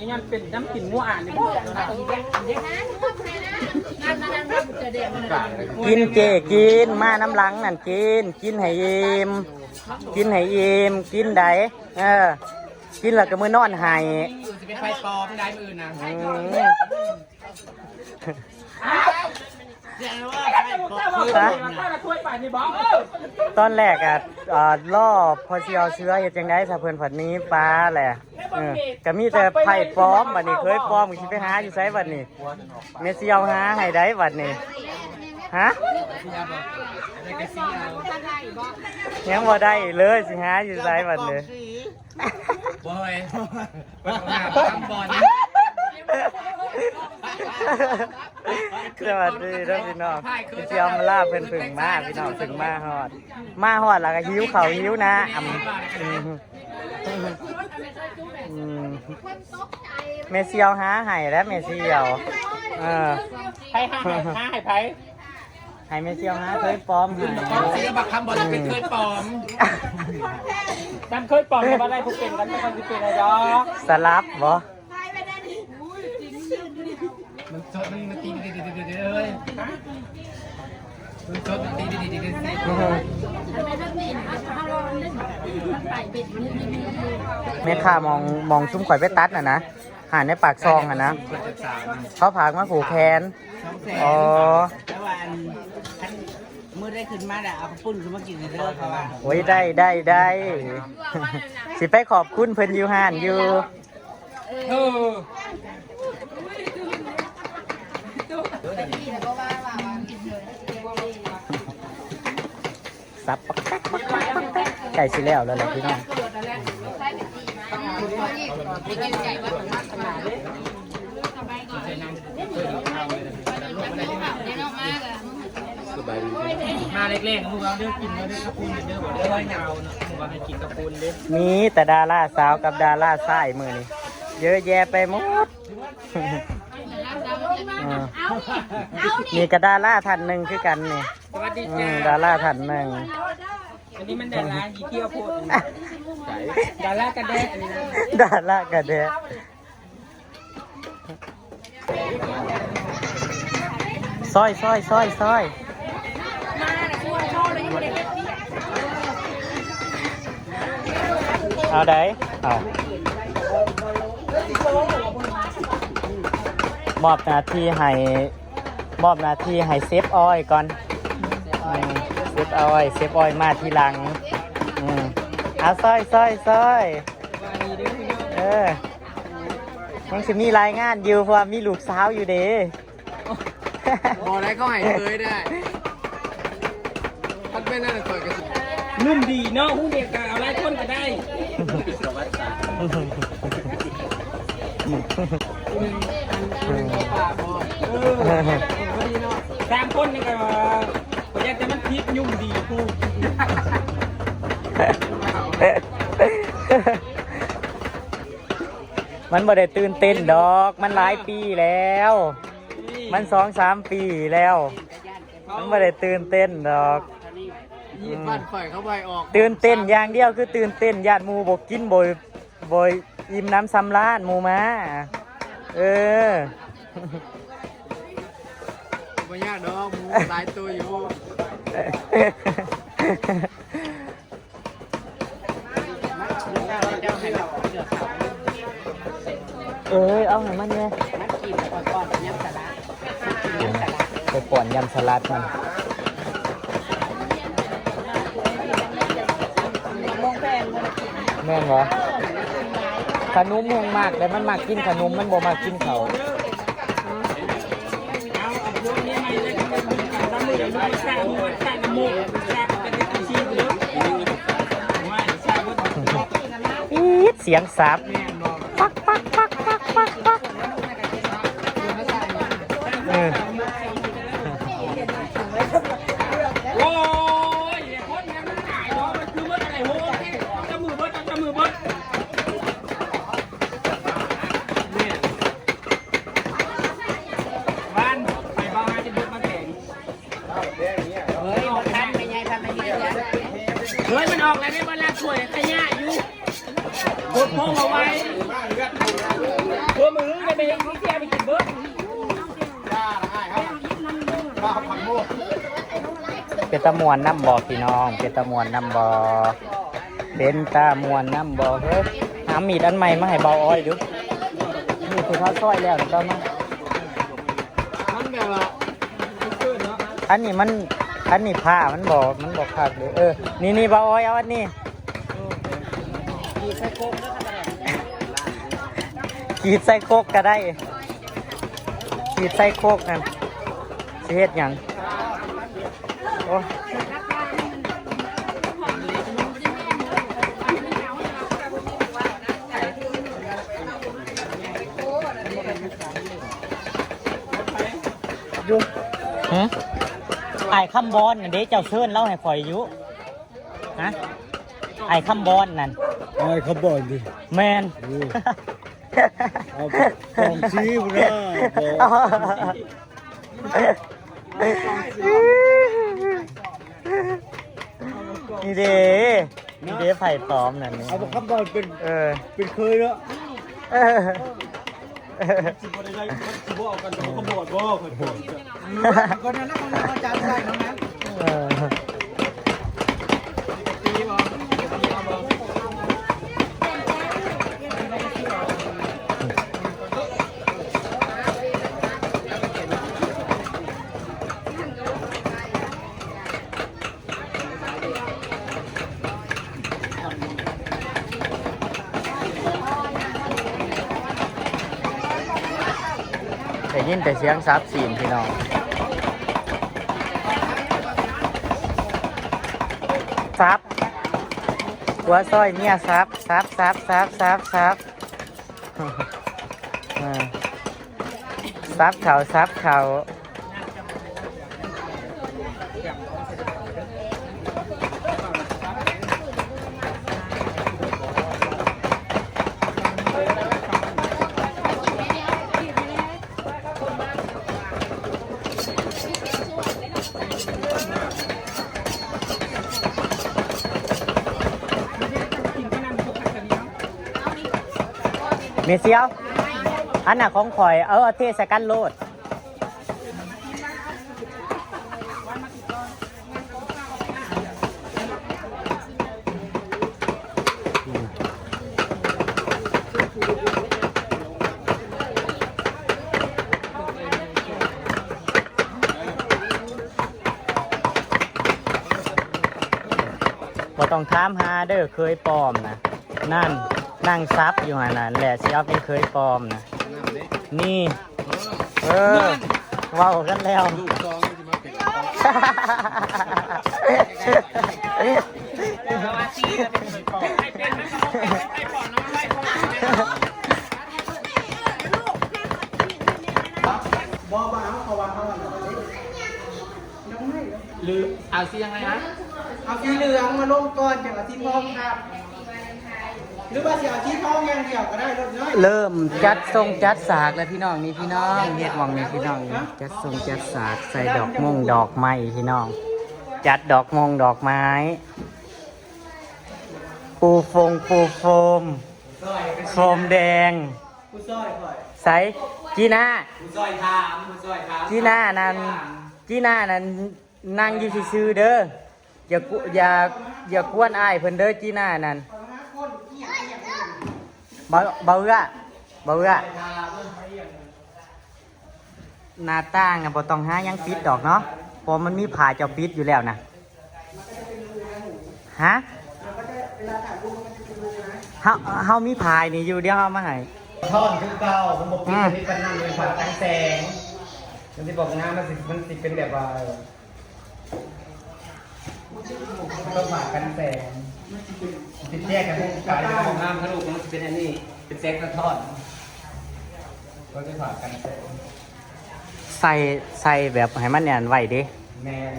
นี่มันเป็นน้ำกลิ่นงัวอ่านนี่บ่กินเจกินมาน้ำหลังนั่นกินให้อิ่มกินได้กินแล้วก็มือนอนให้จะเป็นไฟปลอมได้มือนะตอนแรกอ่ะล่อพอเชียวเชื้อจังได้ถ้าเพิ่นผัดนี้ปลาแหละก็มีแต่ไผ่ปลอมบัดนี้เคยปลอมสิไปหาอยู่ไสบัดนี้เมเซียวหาให้ได้บัดนี้ฮะยังบ่ได้เลยสิหาอยู่ไสบัดนี้บ่อยทำบอลสวัสดีท่านพี่น้องพี่เจียวมาลาเพิ่นพึ่งมาพี่น้องพึ่งมาฮอดแล้วก็หิวเขาหิวนะเมเซียวหาให้แล้วเมเซียวไผ่หาให้ไผ่ให้เมเซียวหาเคยปลอมให้เสียบักคำบอลจะเป็นเคยปลอมจำเคยปลอมมาได้พวกเป็นกันไม่ค่อยจะเป็นอะไรดอกสลับบ่มันชดมันตีเลยมันชดมันตีแม่ข้ามองชุ่มข่อยไปตัดน่ะนะหาในปากซองอ่ะนะเขาผากมาผูกแขนอ๋อแล้ววันมือได้ขึ้นมาแต่เอาปุ้นขึ้นมากินเด้อเขาว่าโอ้ยได้สิไปขอบคุณเพิ่นอยู่ห่านอยู่ซับไก่สิแล้วแหละพี่น้องมาเล็กๆพวกเราเลือกกินเราเลือกกระปุนเลือกบอกเลือกเงาเนาะพวกเราให้กินกระปุนเลยมีแต่ดาราสาวกับดาราชายมือนี่เยอะแยะไปหมดมีกระดาราท่านหนึ่งคือกันนี่สวัสดีจ้าดาราท่านหนึ่งอันนี้มันดาราอีเที่ยวโพดดารากระแดะอันนี้นะดารากระแดะซอยเอาได้เอามอบหน้าที่ให้เซฟออยก่อนเซฟออยมาทีหลังเอาซอยยังจะมีรายงานอยู่เพราะว่ามีลูกสาวอยู่เด้บอกได้ก็หายเคยได้พัดไม่น่าจะต่อยกันนุ่มดีเนาะผู้เด็กกเอาไล่คนก็ได้สามคนนี่ก็อยากจะมันพิษยุ่งดีกูมันบ่ได้ตื่นเต้นดอกมันหลายปีแล้วมัน2-3 ปีแล้วมันบ่ได้ตื่นเต้นดอกบ้านข่อยเขาไปออกตื่นเต้นอย่างเดียวคือตื่นเต้นญาติหมู่บ่กินบ่อิ่มน้ำสำราญหมู่มาบ่ยากดอกหมูหลายตัวอยู่เอาให้มันเนี่ยไปก่อนยำสลัดมันแม่นเหรอขนมมึงมากแต่มันมากกินขนมมันบ่มากกินเขาเสียงสับปักโอ้ยคนนี้มันหายเนาะมันคือมันอะไรโว้จะมือเบิดเนี่ยบ้านไปบ้านจะเบิดมาแข่งเฮ้ยออกทันไปไงทันไปเยอะเฮ้ยมันออกแล้วไม่มาลากช่วยขยะอยู่กดโพงเอาไว้ เป็นตะมวนน้ำบ่อพี่น้องเป็นตะมวนน้ำบ่อเป็นตะมวนน้ำบ่อเฮ้ยหามีดอันใหม่มาให้เบาอ้อยดูนี่คือข้าวซอยแล้วก็มา มันแบบว่าขึ้นเนาะ อันนี้ผ้ามันบอกขาดเลยนี่เบาอ้อยเอาอันนี้ขีดใส่โคกก็ได้ขีดใส่โคกนั่นสิเฮ็ดหยังโอ้ยุฮะไอ้คำบอลน่ะเด้เจ้าเชิญเล่าให้ข่อยอยู่ฮะไอ้คำบอลนั่น ไอ้เขาบอกดิ แมน เอาของชี้มาได้นี่เด้นี่เด้ไผ่ปลอมนั่นนี่ เอาคำบอกเป็นเคยแล้ว เออ สิบอะไรมันสิบเอากันแต่เขาบอกว่าเคยปวด คนนั้นเขาจำได้น้องนั้น เออได้ยินแต่เสียงซับซีนพี่น้องซับหัวซอยเนี่ยซับซับเขาเมเซียวอันน่ะของข่อยเอาเทศกันโลดบ่ต้องถามหาเด้อเคยปลอมนะนั่งซับอยู่หานั่นแหละสิเอาเป็นเคยปลอมนะนี่เว้ากันแล้วหรือเอาสียังไงฮะ เอาสีเหลืองมาลงก่อนจากเอาสีทองครับหรือว่าสีเอาสีทองอย่างเดียวก็ได้รถน้อย เริ่มจัดทรงจัดสากแล้วพี่น้องนี่พี่น้องเฮ็ดหมองนี่พี่น้องนี่จัดทรงจัดสากใส่ดอกม่วงดอกไม้พี่น้องจัดดอกม่วงดอกไม้ปูโฟมแดง ผู้ซอยก่อน ใส่จีน่า ผู้ซอยถามจีน่านั้นนั่งอยู่ซื่อๆเด้ออย่ากวนอ้ายเพิ่นเด้อจีน่านั้นเบาเอื้อหน้าต่างน่ะบ่ต้องหาหยังปิดดอกเนาะเพราะมันมีผ้าเจ้าปิดอยู่แล้วนะฮะเฮามีผ้านี่อยู่เดี๋ยวเฮามาให้ ท่อนคือเก่าผมบอกพี่จะมีปัญหาเป็นผ่านแสงมันจะบอกงานมันสิเป็นแบบว่าต้องผ่านกันแสงติดแยกกันทุกการของงานทะลุมันจะเป็นอันนี้เป็นแสงกระท่อนก็จะผ่านกันแสง ใส่แบบให้มันเนี่ยไหวดิ แมน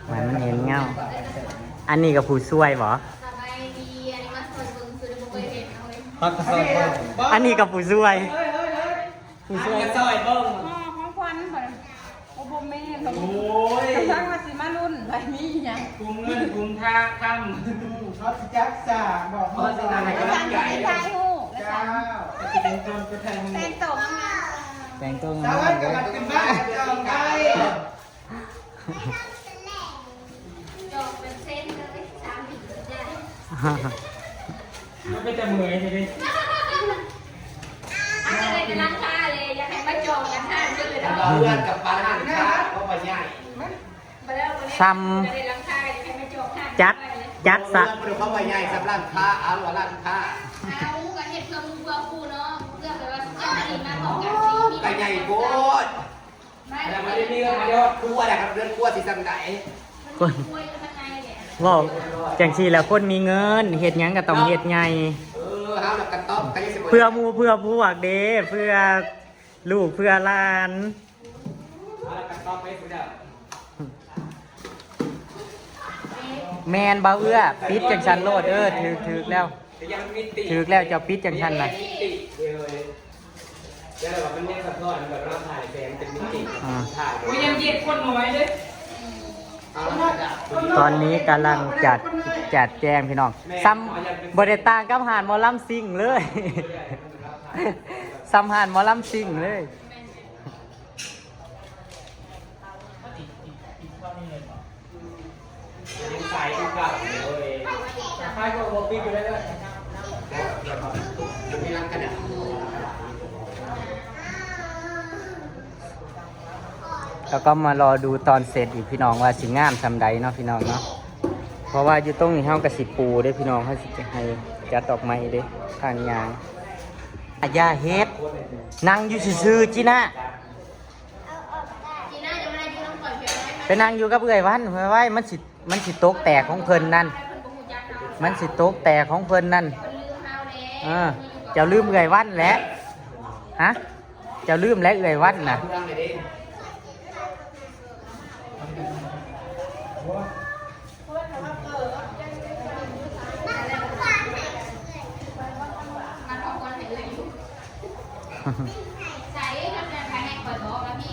เหมือนมันเห็นเงาอันนี้กับผู้ช่วยบ่ พักซอย อันนี้กับผู้ช่วย ซอยเบิ้ง ของควันค่ะโอ้โหแม่น โอ้ย สร้างมาสิมารุ่นไรมีอย่าง กรุงเงินกรุงท่าคำ เขาจักจ่าบอก เพราะฉะนั้น กระสังใจใจหูกระ เจ้า สัง จะเป็นต้นกระแทง แตงโตงาม แต่งตัว สวัสดีกับเป็นบ้านเจ้าไก่ มันก็จะเหนื่อยทีนี้ อะไรจะรักค่าเลยอยากให้มาจองกันห้าเดือนเลย เราเลื่อนกับปลาห้าช้าเพราะว่าใหญ่ ซ้ำจัดสะ เลื่อนเพราะว่าใหญ่สำหรับค้าเอาว่าร้านค้า เอากับเห็ดเพื่อมึงเพื่อคู่เนาะเพื่อแบบว่าสุดยอดดีมาของกันสีมี ไก่ใหญ่โคตรแต่ไม่ได้มีเรื่องมาเยอะคั่วแหละครับเรื่องคั่วที่สั่งไหน คน คุยกันยังไงเนี่ย ว่าจังซี่แล้วคนมีเงินเฮ็ดหยังก็ต้องเฮ็ดใหญ่ เฮาแล้วกันต๊อบกันยังสิ เพื่อหมู่เพื่อพวกเด้เพื่อลูกเพื่อหลาน กันต๊อบไปสุดแล้ว แมนเบาเอื้อปิดจังชันโลดถึกแล้ว ยังมีติ ถึกแล้วจะปิดจังชันล่ะ มีติเลยแล้วแบบมันเนี่ยสะท้อนแบบเราถ่ายแสงเป็นมิติถ่าย โอ้ยยังเย็ดคนน้อยเลย ตอนนี้กำลังจัดแจงพี่น้องซ้ำบริต่างกับหานหมอลำซิ่งเลย ซ้ำหานหมอลำซิ่งเลย ยังใส่ทุกอย่างเลยใครก็บอกปิ๊กอยู่ได้เลยมีรังกันอ่ะ แล้วก็มารอดูตอนเสร็จอีกพี่น้องว่าสิงามซำใดเนาะพี่น้องเนาะเพราะว่าอยู่ตรงนี้เฮากระสิปูเด้พี่น้องเขาสิให้จัดดอกไม้เด้ทางยางอย่าเฮ็ดนั่งอยู่ซื่อๆจินะไปนั่งอยู่กับเอื้อยวันไว้มันสิตกแตกของเพิ่นนั่นมันสิตกแตกของเพิ่นนั่นเจ้าลืมเอื้อยวันแหละฮะเจ้าลืมแล้วเอื้อยวันน่ะใส่ทำงานภายในคอยบอกแล้วพี่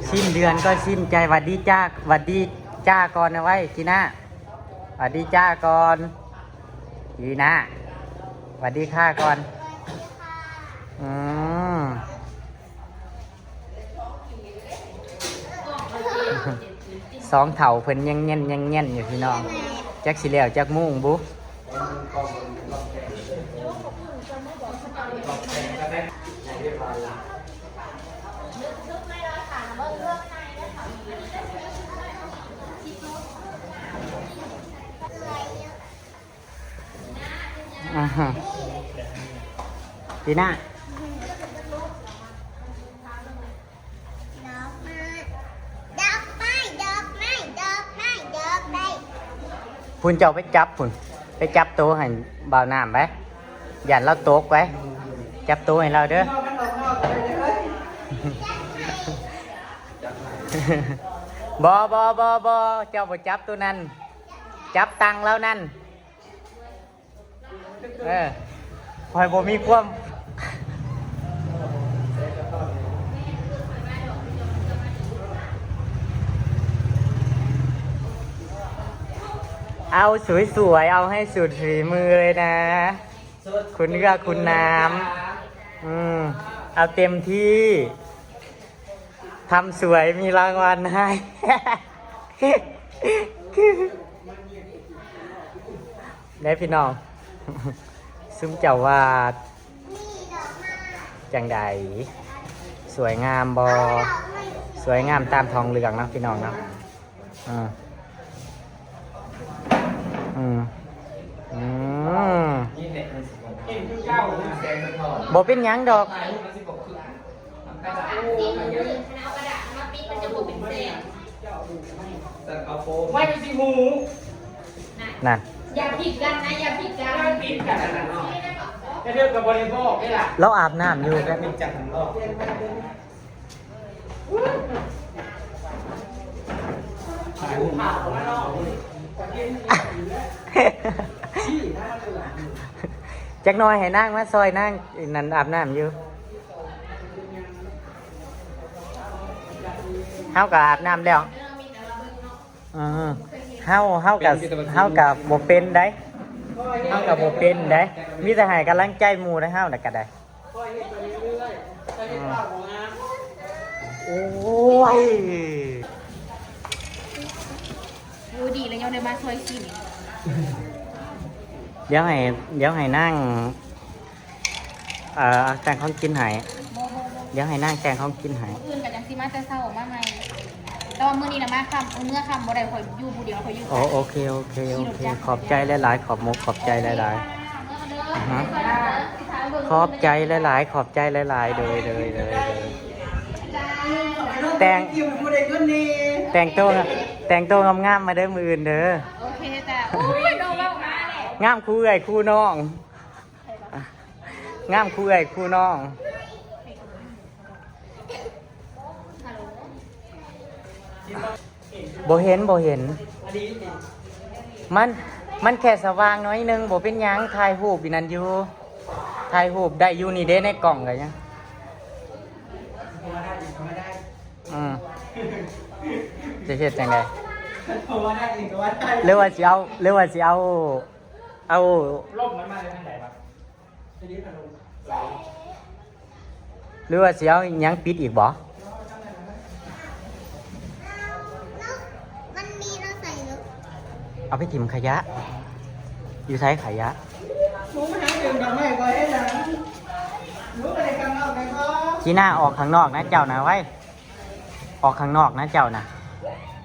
สิ้นเดือนก็สิ้นใจหวัดดีจ้าหวัดดีจ้าก่อนนะไว้จีน่าหวัดดีจ้าก่อนจีน่าหวัดดีข้าก่อนสองเถ่าเพิ่นยังเงี้ยนอยู่พี่น้องจักสิแล้วจักมุ่งบุจีน่าพุ่นเจ้าไปจับพุ่นไปจับตัวให้บ่าวน้ำไปอย่าเราตกไปจับตัวให้เราเด้อ บเจ้าบ่จับตัวนั้นจับตังแล้วนั่นคอยบ่มีความเอาสวยๆเอาให้สุดฝีมือเลยนะคุณเลือกคุณน้ำเอาเต็มที่ทำสวยมีรางวัลให้ ได้พี่น้อง ซุ้มเจ้าวาดจังใดสวยงามบอสวยงามตามทองเหลืองนะพี่น้องเนาะบอเป็นหยังดอกไม่เป็นสีหมู นั่น อย่าผิดกันนะอย่าผิดกัน ปิดกันนั่นเนาะจะเรื่องกับบริโภคนี่แหละ เราอาบน้ำอยู่ แล้วมีจักรของโลก จักหน้อยให้นั่งมาซอยนั่งนั่นอาบน้ำอยู่เฮากับอาบน้ำแล้วเฮากับบ่เป็นได้เฮากับบ่เป็นได้มีแต่ให้กำลังใจหมู่ได้เฮาน่ะก็ได้ ปล่อยให้ไปเรื่อยๆใช้เวลาของง โอ้ย ดูดีเลยยังได้มาช่วยชิม เดี๋ยวให้นั่งแต่งของกินให้ โบ เดี๋ยวให้นั่งแต่งของกินให้ อื่นกับจังซีมาแต่เศร้ามาใหม่แต่ว่ามื้อนี้นะมาคำเมื่อคำบ่ได้ข่อยอยู่ผู้เดียวข่อยอยู่ โอเคขอบใจหลายๆขอบมุกขอบใจหลายๆขอบใจหลายๆขอบใจหลายๆเลยแต่งตัวงามๆมาเด้อมืออื่นเด้อ โอเคจ้ะโอ้ยโดนเว้ามาแหละ งามคู่เอ้ยคู่น้องงามคู่เอ้ยคู่น้องบ่เห็นมันแค่สว่างน้อยนึงบ่เป็นหยังถ่ายรูปอีนั่นอยู่ถ่ายรูปได้อยู่นี่เด้ในกล่องก็ยังจะเฮ็ดจังได๋หรือว่าสิเอาล่มมันมาเลยทางไหนบ้าง หรือว่าสิเอาหยังปิดอีกบ่ มันมีเราใส่เนอะ เอาไปถิ่มขยะ อยู่ใช้ขยะ หนูมาหาดื่มดอกไม้ก่อนให้หลังหนูไปในกำลังไปก่อน ชี้หน้าออกข้างนอกนะเจ้านะไว้ ออกข้างนอกนะเจ้านะ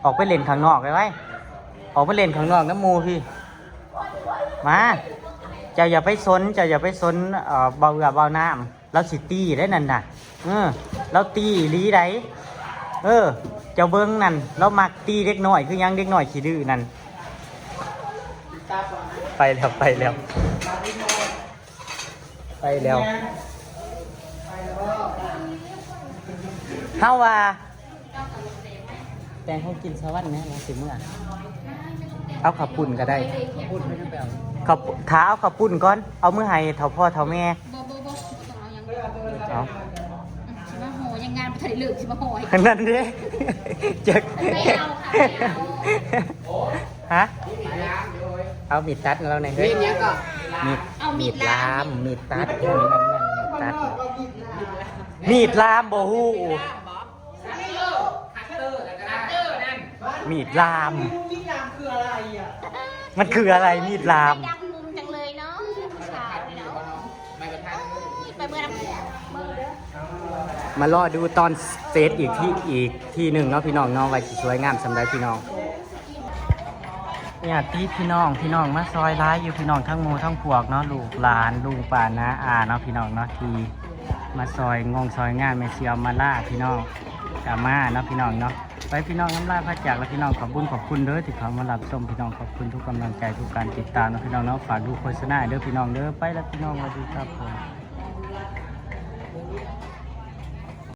ออกไปเล่นข้างนอกไว้ออกไปเล่นข้างนอกน้ำมูพี่มาเจ้าอย่าไปซนเบาเบาน้ำเราสิตีได้นั่นน่ะเราตีลีได้เจ้าเบิ้งนั่นเรามักตีเด็กน้อยคือยังเด็กน้อยขี้ดื้อนั่นไปแล้วเฮาว่าแต่งเขากินสวัสดิ์นะเราสิเมื่อเอาขับปุ่นก็ได้ขับท้าเอาขับปุ่นก่อนเอามือให้เท่าพ่อเท่าแม่ โบต้องเอายัง เอา ชิมาโหยังงานไปถ่ายเหลือกชิมาโหย นั่นดิเจ๊ก ไม่เอาค่ะไม่เอา ฮะเอามีดตัดเราในอยเฮ้ยมีดลามมีดตัดนั่นมีดลามบ่ฮู้มีดลาม มีดลามคืออะไรอ่ะ มันคืออะไรมีดลาม ดังมุมจังเลยเนาะขาดเนาะไปเมื่อน้ำ มารอดูตอนเซตอีกที่หนึ่งเนาะพี่น้องเนาะไว้สวยงามสำหรับพี่น้องเนี่ยตีพี่น้องมาซอยร้ายอยู่พี่น้องทั้งหมู่ทั้งพวกเนาะลูกหลานลุงป่าน้าอาเนาะพี่น้องเนาะที่มาซอยซอยงานแม่เสียวมาล่าพี่น้องกามาเนาะพี่น้องเนาะไปพี่น้องน้ำลายพระจากแล้วพี่น้องขอบคุณเด้อที่เขามารับชมพี่น้องขอบคุณทุกกำลังใจทุกการติดตามเนาะพี่น้องเนาะฝากดูโฆษณาเด้อพี่น้องเด้อไปแล้วพี่น้องสวัสดีครับผม